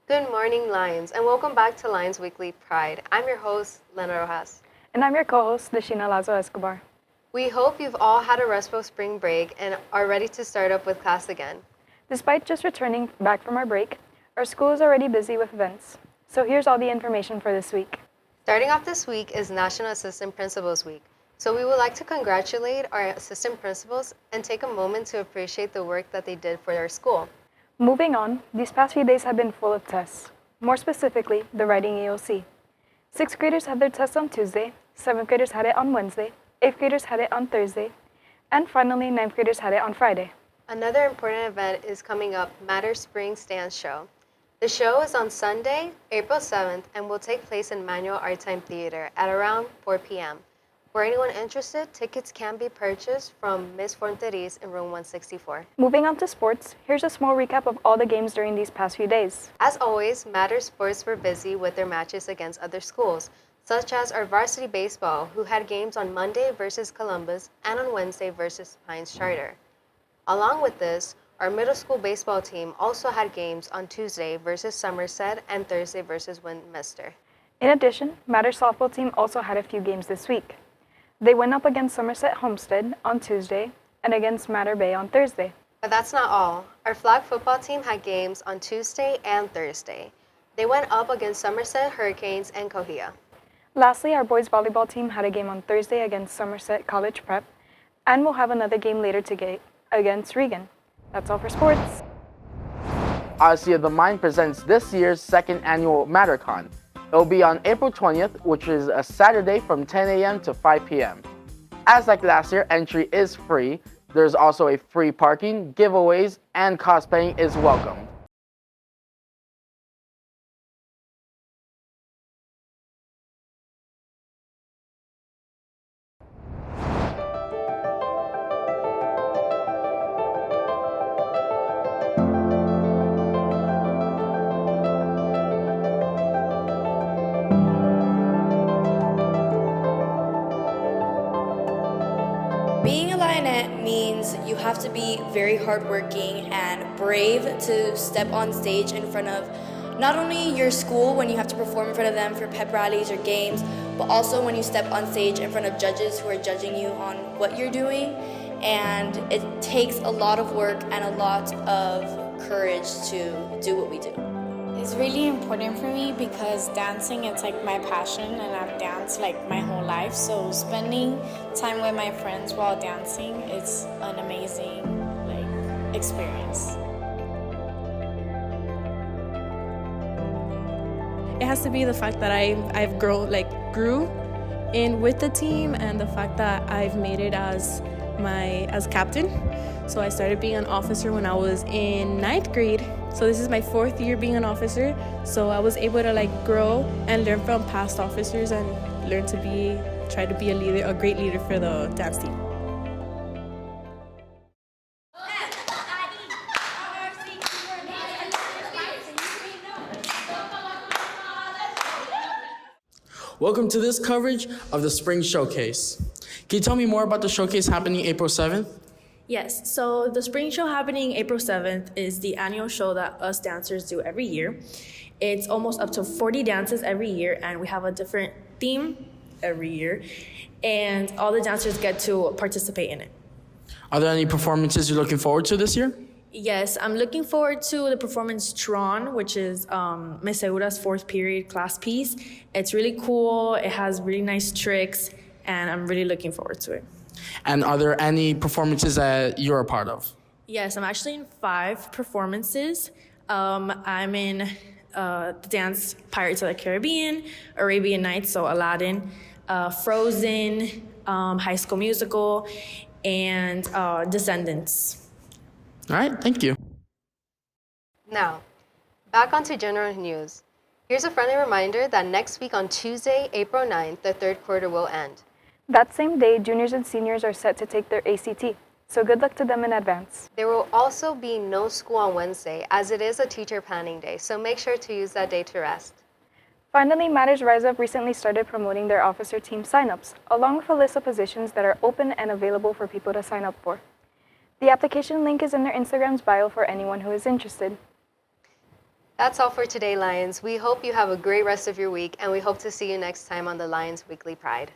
Good morning, Lions, and welcome back to Lions Weekly Pride. I'm your host, Lena Rojas. And I'm your co-host, Deshina Lazo Escobar. We hope you've all had a restful spring break and are ready to start up with class again. Despite just returning back from our break, our school is already busy with events. So here's all the information for this week. Starting off this week is National Assistant Principals Week, so we would like to congratulate our assistant principals and take a moment to appreciate the work that they did for our school. Moving on, these past few days have been full of tests. More specifically, the writing EOC. 6th graders had their test on Tuesday, 7th graders had it on Wednesday, 8th graders had it on Thursday, and finally 9th graders had it on Friday. Another important event is coming up, Matter Spring Dance Show. The show is on Sunday, April 7th, and will take place in Manual Art Time Theater at around 4 p.m. For anyone interested, tickets can be purchased from Ms. Fornteriz in room 164. Moving on to sports, here's a small recap of all the games during these past few days. As always, Matter Sports were busy with their matches against other schools, such as our varsity baseball, who had games on Monday versus Columbus and on Wednesday versus Pines Charter. Along with this, our middle school baseball team also had games on Tuesday versus Somerset and Thursday versus Westminster. In addition, Matter's softball team also had a few games this week. They went up against Somerset Homestead on Tuesday and against Matter Bay on Thursday. But that's not all. Our flag football team had games on Tuesday and Thursday. They went up against Somerset Hurricanes and Cohia. Lastly, our boys volleyball team had a game on Thursday against Somerset College Prep, and we'll have another game later today against Regan. That's all for sports. Odyssey of the Mind presents this year's second annual Mcon. It will be on April 20th, which is a Saturday from 10 a.m. to 5 p.m. As like last year, entry is free. There's also a free parking, giveaways, and cosplaying is welcome. Being a Lionette means you have to be very hardworking and brave to step on stage in front of not only your school when you have to perform in front of them for pep rallies or games, but also when you step on stage in front of judges who are judging you on what you're doing. And it takes a lot of work and a lot of courage to do what we do. It's really important for me because dancing it's like my passion and I've danced like my whole life. So spending time with my friends while dancing is an amazing experience. It has to be the fact that I've grew in with the team and the fact that I've made it as captain. So I started being an officer when I was in 9th grade. So this is my 4th year being an officer. So I was able to grow and learn from past officers and try to be a leader, a great leader for the dance team. Welcome to this coverage of the Spring Showcase. Can you tell me more about the showcase happening April 7th? Yes, so the spring show happening April 7th is the annual show that us dancers do every year. It's almost up to 40 dances every year, and we have a different theme every year, and all the dancers get to participate in it. Are there any performances you're looking forward to this year? Yes, I'm looking forward to the performance Tron, which is Miss Segura's 4th period class piece. It's really cool, it has really nice tricks, and I'm really looking forward to it. And are there any performances that you're a part of? Yes, I'm actually in 5 performances. I'm in the dance Pirates of the Caribbean, Arabian Nights, so Aladdin, Frozen, High School Musical, and Descendants. All right, thank you. Now, back onto general news. Here's a friendly reminder that next week on Tuesday, April 9th, the third quarter will end. That same day, juniors and seniors are set to take their ACT, so good luck to them in advance. There will also be no school on Wednesday, as it is a teacher planning day, so make sure to use that day to rest. Finally, Matters Rise Up recently started promoting their officer team signups, along with a list of positions that are open and available for people to sign up for. The application link is in their Instagram's bio for anyone who is interested. That's all for today, Lions. We hope you have a great rest of your week, and we hope to see you next time on the Lions Weekly Pride.